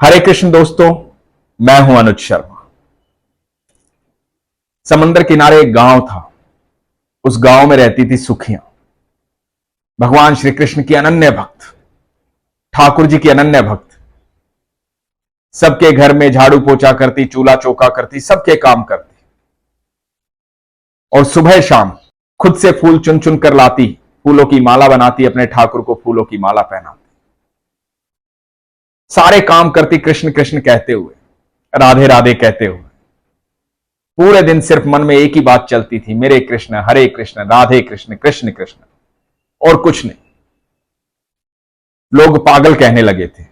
हरे कृष्ण दोस्तों, मैं हूं अनुज शर्मा। समंदर किनारे एक गांव था। उस गांव में रहती थी सुखियां, भगवान श्री कृष्ण की अनन्य भक्त, ठाकुर जी की अनन्य भक्त। सबके घर में झाड़ू पोछा करती, चूल्हा चौका करती, सबके काम करती और सुबह शाम खुद से फूल चुन चुन कर लाती, फूलों की माला बनाती, अपने ठाकुर को फूलों की माला पहनाती। सारे काम करती कृष्ण कृष्ण कहते हुए, राधे राधे कहते हुए। पूरे दिन सिर्फ मन में एक ही बात चलती थी, मेरे कृष्ण, हरे कृष्ण, राधे कृष्ण, कृष्ण कृष्ण, और कुछ नहीं। लोग पागल कहने लगे थे।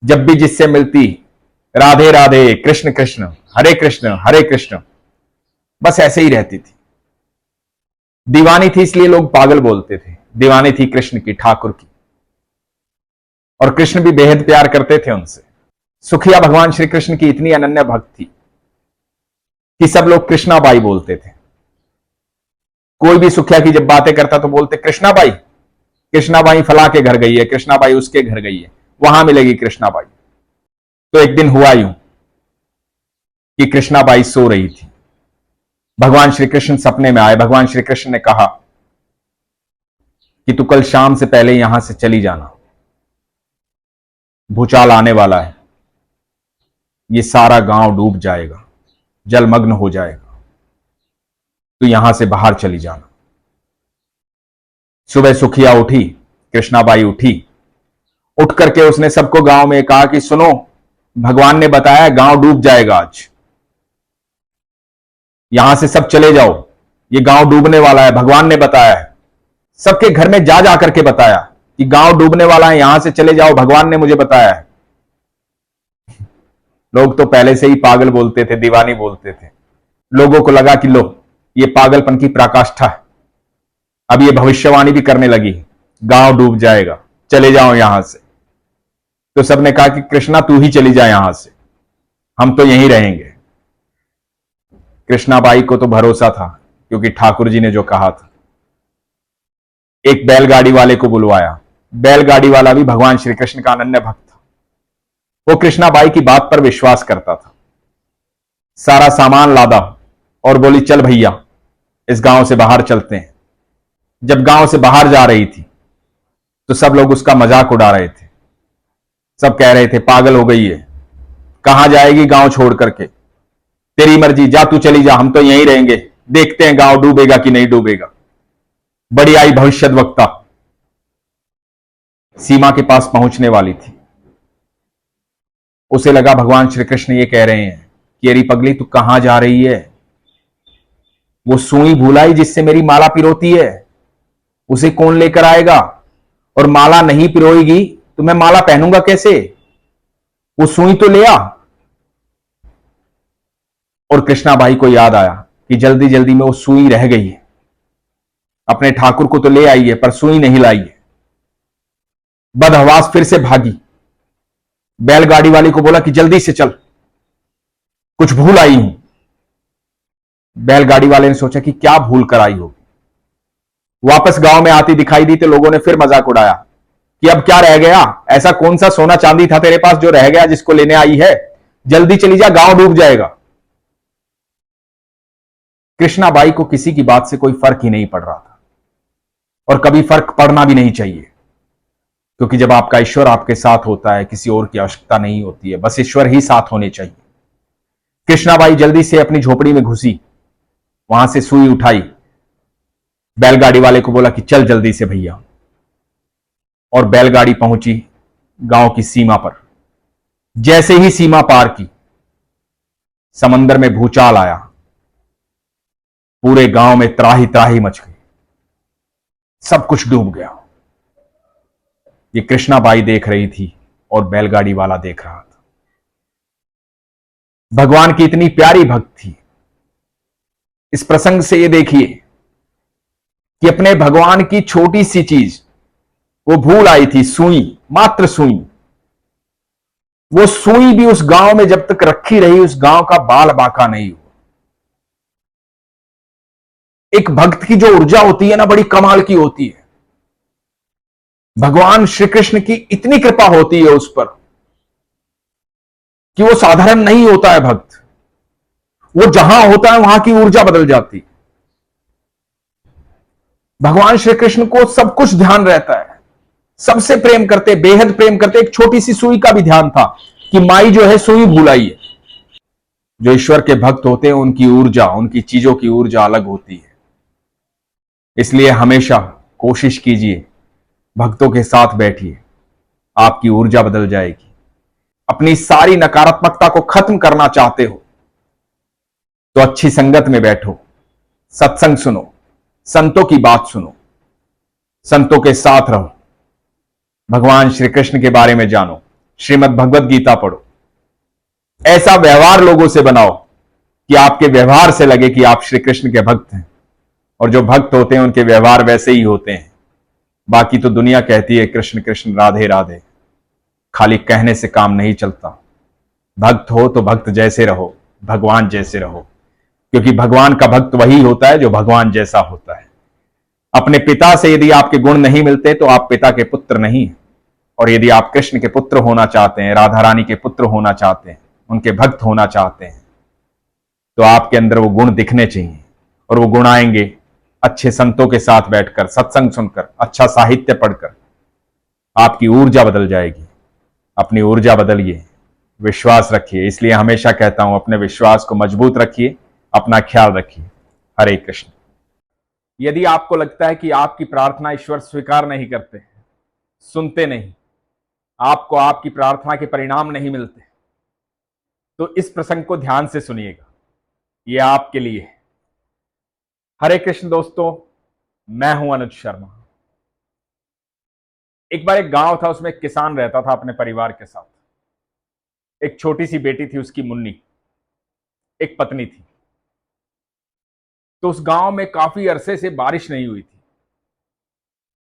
जब भी जिससे मिलती, राधे राधे, कृष्ण कृष्ण, हरे कृष्ण, बस ऐसे ही रहती थी। दीवानी थी इसलिए लोग पागल बोलते थे। दीवानी थी कृष्ण की, ठाकुर की, और कृष्ण भी बेहद प्यार करते थे उनसे। सुखिया भगवान श्री कृष्ण की इतनी अनन्य भक्त थी कि सब लोग कृष्णाबाई बोलते थे। कोई भी सुखिया की जब बातें करता तो बोलते कृष्णाबाई, कृष्णाबाई फला के घर गई है, कृष्णाबाई उसके घर गई है, वहां मिलेगी कृष्णाबाई। तो एक दिन हुआ यूं कि कृष्णाबाई सो रही थी। भगवान श्री कृष्ण सपने में आए। भगवान श्री कृष्ण ने कहा कि तू कल शाम से पहले यहां से चली जाना, भूचाल आने वाला है, ये सारा गांव डूब जाएगा, जलमग्न हो जाएगा, तू यहां से बाहर चली जाना। सुबह सुखिया उठी, कृष्णाबाई उठी। उठ करके उसने सबको गांव में कहा कि सुनो, भगवान ने बताया गांव डूब जाएगा आज, यहां से सब चले जाओ, ये गांव डूबने वाला है, भगवान ने बताया है। सबके घर में जा जा करके बताया कि गांव डूबने वाला है, यहां से चले जाओ, भगवान ने मुझे बताया है। लोग तो पहले से ही पागल बोलते थे, दीवानी बोलते थे। लोगों को लगा कि लो, ये पागलपन की पराकाष्ठा है, अब ये भविष्यवाणी भी करने लगी, गांव डूब जाएगा, चले जाओ यहां से। तो सबने कहा कि कृष्णा तू ही चली जा यहां से, हम तो यहीं रहेंगे। कृष्णाबाई को तो भरोसा था, क्योंकि ठाकुर जी ने जो कहा था। एक बैलगाड़ी वाले को बुलवाया। बैलगाड़ी वाला भी भगवान श्री कृष्ण का अनन्य भक्त था। वो कृष्णाबाई की बात पर विश्वास करता था। सारा सामान लादा और बोली चल भैया, इस गांव से बाहर चलते हैं। जब गांव से बाहर जा रही थी तो सब लोग उसका मजाक उड़ा रहे थे। सब कह रहे थे पागल हो गई है, कहां जाएगी गांव छोड़ करके, तेरी मर्जी, जा तू चली जा, हम तो यहीं रहेंगे, देखते हैं गांव डूबेगा कि नहीं डूबेगा। बड़ी आई भविष्यद्वक्ता सीमा के पास पहुंचने वाली थी। उसे लगा भगवान श्री कृष्ण ये कह रहे हैं कि अरे पगली तू कहां जा रही है, वो सुई भूलाई जिससे मेरी माला पिरोती है, उसे कौन लेकर आएगा, और माला नहीं पिरोएगी तो मैं माला पहनूंगा कैसे, वो सुई तो ले आ। और कृष्णाबाई को याद आया कि जल्दी जल्दी में वो सुई रह गई है, अपने ठाकुर को तो ले आई है पर सुई नहीं लाई है। बदहवास फिर से भागी, बैलगाड़ी वाले को बोला कि जल्दी से चल, कुछ भूल आई हूं। बैलगाड़ी वाले ने सोचा कि क्या भूल कर आई होगी। वापस गांव में आती दिखाई दी तो लोगों ने फिर मजाक उड़ाया कि अब क्या रह गया, ऐसा कौन सा सोना चांदी था तेरे पास जो रह गया जिसको लेने आई है, जल्दी चली जा, गांव डूब जाएगा। कृष्णाबाई को किसी की बात से कोई फर्क ही नहीं पड़ रहा था, और कभी फर्क पड़ना भी नहीं चाहिए, क्योंकि जब आपका ईश्वर आपके साथ होता है, किसी और की आवश्यकता नहीं होती है, बस ईश्वर ही साथ होने चाहिए। कृष्णाबाई जल्दी से अपनी झोपड़ी में घुसी, वहां से सुई उठाई, बैलगाड़ी वाले को बोला कि चल जल्दी से भैया, और बैलगाड़ी पहुंची गांव की सीमा पर। जैसे ही सीमा पार की, समंदर में भूचाल आया, पूरे गांव में त्राही त्राही मच गई, सब कुछ डूब गया। ये कृष्णाबाई देख रही थी और बैलगाड़ी वाला देख रहा था। भगवान की इतनी प्यारी भक्त थी। इस प्रसंग से ये देखिए कि अपने भगवान की छोटी सी चीज वो भूल आई थी, सुई, मात्र सुई। वो सुई भी उस गांव में जब तक रखी रही, उस गांव का बाल बाका नहीं हुआ। एक भक्त की जो ऊर्जा होती है ना, बड़ी कमाल की होती है। भगवान श्री कृष्ण की इतनी कृपा होती है उस पर कि वो साधारण नहीं होता है भक्त, वो जहां होता है वहां की ऊर्जा बदल जाती। भगवान श्री कृष्ण को सब कुछ ध्यान रहता है, सबसे प्रेम करते, बेहद प्रेम करते। एक छोटी सी सुई का भी ध्यान था कि माई जो है सुई भुलाई है। जो ईश्वर के भक्त होते हैं उनकी ऊर्जा, उनकी चीजों की ऊर्जा अलग होती है। इसलिए हमेशा कोशिश कीजिए, भक्तों के साथ बैठिए, आपकी ऊर्जा बदल जाएगी। अपनी सारी नकारात्मकता को खत्म करना चाहते हो तो अच्छी संगत में बैठो, सत्संग सुनो, संतों की बात सुनो, संतों के साथ रहो, भगवान श्री कृष्ण के बारे में जानो, श्रीमद् भगवत गीता पढ़ो। ऐसा व्यवहार लोगों से बनाओ कि आपके व्यवहार से लगे कि आप श्री कृष्ण के भक्त हैं। और जो भक्त होते हैं उनके व्यवहार वैसे ही होते हैं। बाकी तो दुनिया कहती है कृष्ण कृष्ण राधे राधे, खाली कहने से काम नहीं चलता। भक्त हो तो भक्त जैसे रहो, भगवान जैसे रहो, क्योंकि भगवान का भक्त वही होता है जो भगवान जैसा होता है। अपने पिता से यदि आपके गुण नहीं मिलते तो आप पिता के पुत्र नहीं हैं। और यदि आप कृष्ण के पुत्र होना चाहते हैं, राधा रानी के पुत्र होना चाहते हैं, उनके भक्त होना चाहते हैं, तो आपके अंदर वो गुण दिखने चाहिए। और वो गुण आएंगे अच्छे संतों के साथ बैठकर, सत्संग सुनकर, अच्छा साहित्य पढ़कर। आपकी ऊर्जा बदल जाएगी। अपनी ऊर्जा बदलिए, विश्वास रखिए। इसलिए हमेशा कहता हूं, अपने विश्वास को मजबूत रखिए, अपना ख्याल रखिए। हरे कृष्ण। यदि आपको लगता है कि आपकी प्रार्थना ईश्वर स्वीकार नहीं करते, सुनते नहीं, आपको आपकी प्रार्थना के परिणाम नहीं मिलते, तो इस प्रसंग को ध्यान से सुनिएगा, यह आपके लिए है। हरे कृष्ण दोस्तों, मैं हूं अनुज शर्मा। एक बार एक गांव था, उसमें एक किसान रहता था अपने परिवार के साथ। एक छोटी सी बेटी थी उसकी, मुन्नी। एक पत्नी थी। तो उस गांव में काफी अरसे से बारिश नहीं हुई थी।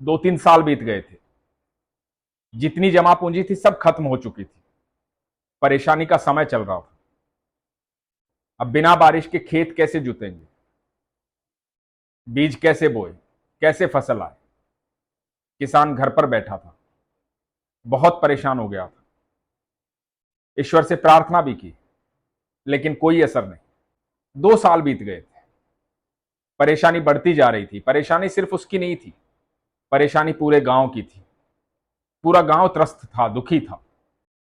2-3 साल बीत गए थे। जितनी जमा पूंजी थी सब खत्म हो चुकी थी। परेशानी का समय चल रहा था। अब बिना बारिश के खेत कैसे जुतेंगे, बीज कैसे बोए, कैसे फसल आए। किसान घर पर बैठा था, बहुत परेशान हो गया था। ईश्वर से प्रार्थना भी की, लेकिन कोई असर नहीं। 2 साल बीत गए थे। परेशानी बढ़ती जा रही थी। परेशानी सिर्फ उसकी नहीं थी, परेशानी पूरे गांव की थी। पूरा गांव त्रस्त था, दुखी था।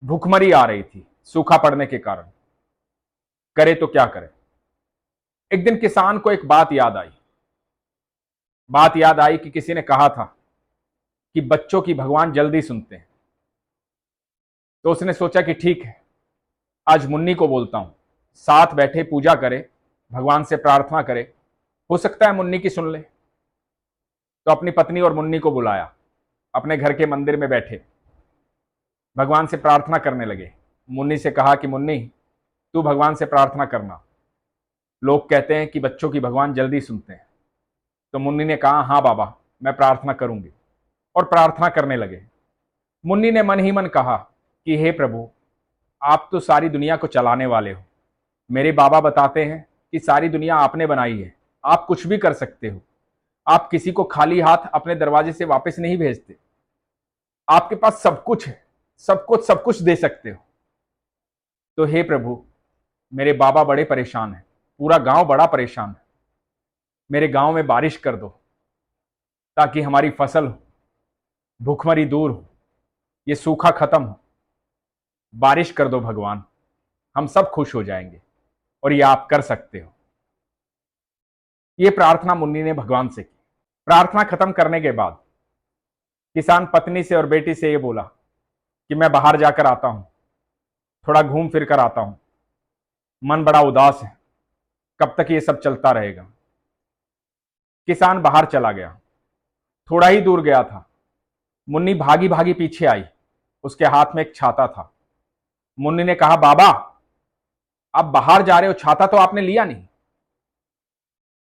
भूखमरी आ रही थी सूखा पड़ने के कारण। करे तो क्या करे। एक दिन किसान को एक बात याद आई। बात याद आई कि किसी ने कहा था कि बच्चों की भगवान जल्दी सुनते हैं। तो उसने सोचा कि ठीक है, आज मुन्नी को बोलता हूं, साथ बैठे पूजा करे, भगवान से प्रार्थना करे, हो सकता है मुन्नी की सुन ले। तो अपनी पत्नी और मुन्नी को बुलाया, अपने घर के मंदिर में बैठे भगवान से प्रार्थना करने लगे। मुन्नी से कहा कि मुन्नी, तू भगवान से प्रार्थना करना, लोग कहते हैं कि बच्चों की भगवान जल्दी सुनते हैं। तो मुन्नी ने कहा, हाँ बाबा, मैं प्रार्थना करूंगी। और प्रार्थना करने लगे। मुन्नी ने मन ही मन कहा कि हे प्रभु, आप तो सारी दुनिया को चलाने वाले हो। मेरे बाबा बताते हैं कि सारी दुनिया आपने बनाई है, आप कुछ भी कर सकते हो। आप किसी को खाली हाथ अपने दरवाजे से वापस नहीं भेजते। आपके पास सब कुछ है, सब कुछ दे सकते हो। तो हे प्रभु, मेरे बाबा बड़े परेशान हैं, पूरा गांव बड़ा परेशान है। मेरे गांव में बारिश कर दो ताकि हमारी फसल हो, भूखमरी दूर हो, ये सूखा खत्म हो। बारिश कर दो भगवान, हम सब खुश हो जाएंगे। और ये आप कर सकते हो। ये प्रार्थना मुन्नी ने भगवान से की। प्रार्थना खत्म करने के बाद किसान पत्नी से और बेटी से ये बोला कि मैं बाहर जाकर आता हूं, थोड़ा घूम फिर कर आता हूं, मन बड़ा उदास है, कब तक ये सब चलता रहेगा। किसान बाहर चला गया। थोड़ा ही दूर गया था, मुन्नी भागी भागी पीछे आई। उसके हाथ में एक छाता था। मुन्नी ने कहा, बाबा आप बाहर जा रहे हो, छाता तो आपने लिया नहीं।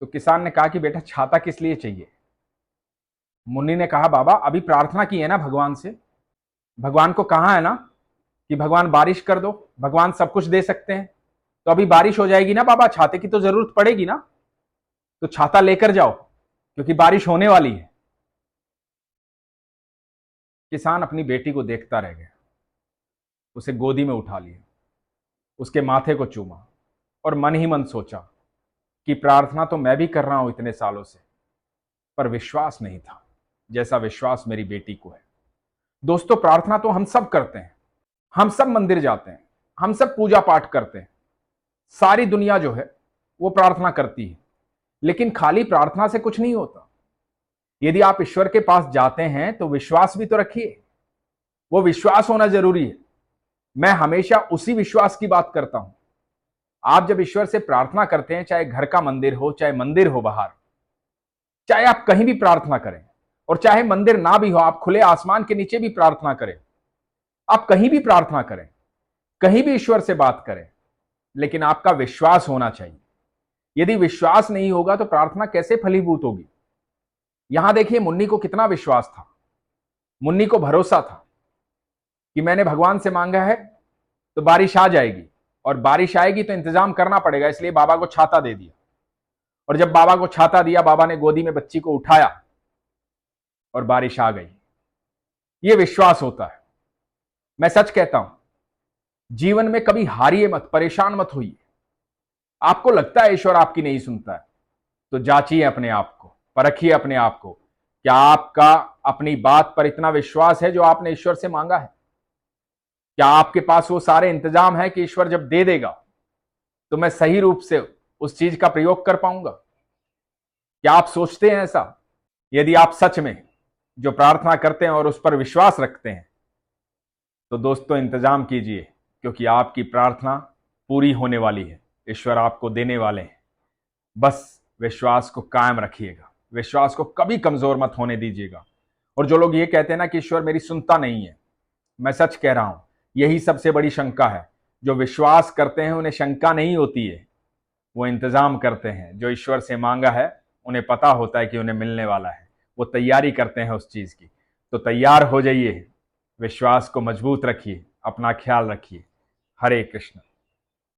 तो किसान ने कहा कि बेटा छाता किस लिए चाहिए। मुन्नी ने कहा, बाबा अभी प्रार्थना की है ना भगवान से, भगवान को कहा है ना कि भगवान बारिश कर दो, भगवान सब कुछ दे सकते हैं। तो अभी बारिश हो जाएगी ना बाबा, छाते की तो जरूरत पड़ेगी ना, तो छाता लेकर जाओ क्योंकि बारिश होने वाली है। किसान अपनी बेटी को देखता रह गया, उसे गोदी में उठा लिया। उसके माथे को चूमा और मन ही मन सोचा कि प्रार्थना तो मैं भी कर रहा हूं इतने सालों से, पर विश्वास नहीं था जैसा विश्वास मेरी बेटी को है। दोस्तों, प्रार्थना तो हम सब करते हैं, हम सब मंदिर जाते हैं, हम सब पूजा पाठ करते हैं, सारी दुनिया जो है वो प्रार्थना करती है, लेकिन खाली प्रार्थना से कुछ नहीं होता। यदि आप ईश्वर के पास जाते हैं तो विश्वास भी तो रखिए, वो विश्वास होना जरूरी है। मैं हमेशा उसी विश्वास की बात करता हूं। आप जब ईश्वर से प्रार्थना करते हैं, चाहे घर का मंदिर हो, चाहे मंदिर हो बाहर, चाहे आप कहीं भी प्रार्थना करें, और चाहे मंदिर ना भी हो, आप खुले आसमान के नीचे भी प्रार्थना करें, आप कहीं भी प्रार्थना करें, कहीं भी ईश्वर से बात करें, लेकिन आपका विश्वास होना चाहिए। यदि विश्वास नहीं होगा तो प्रार्थना कैसे फलीभूत होगी। यहां देखिए, मुन्नी को कितना विश्वास था, मुन्नी को भरोसा था कि मैंने भगवान से मांगा है तो बारिश आ जाएगी, और बारिश आएगी तो इंतजाम करना पड़ेगा, इसलिए बाबा को छाता दे दिया। और जब बाबा को छाता दिया, बाबा ने गोदी में बच्ची को उठाया और बारिश आ गई। यह विश्वास होता है। मैं सच कहता हूं, जीवन में कभी हारिए मत, परेशान मत होइए। आपको लगता है ईश्वर आपकी नहीं सुनता है, तो जांचिए अपने आप को, परखिए अपने आप को, क्या आपका अपनी बात पर इतना विश्वास है जो आपने ईश्वर से मांगा है? क्या आपके पास वो सारे इंतजाम है कि ईश्वर जब दे देगा तो मैं सही रूप से उस चीज का प्रयोग कर पाऊंगा? क्या आप सोचते हैं ऐसा? यदि आप सच में जो प्रार्थना करते हैं और उस पर विश्वास रखते हैं, तो दोस्तों इंतजाम कीजिए, क्योंकि आपकी प्रार्थना पूरी होने वाली है, ईश्वर आपको देने वाले हैं। बस विश्वास को कायम रखिएगा, विश्वास को कभी कमजोर मत होने दीजिएगा। और जो लोग ये कहते हैं ना कि ईश्वर मेरी सुनता नहीं है, मैं सच कह रहा हूं, यही सबसे बड़ी शंका है। जो विश्वास करते हैं उन्हें शंका नहीं होती है, वो इंतजाम करते हैं। जो ईश्वर से मांगा है उन्हें पता होता है कि उन्हें मिलने वाला है, वो तैयारी करते हैं उस चीज की। तो तैयार हो जाइए, विश्वास को मजबूत रखिए, अपना ख्याल रखिए। हरे कृष्ण।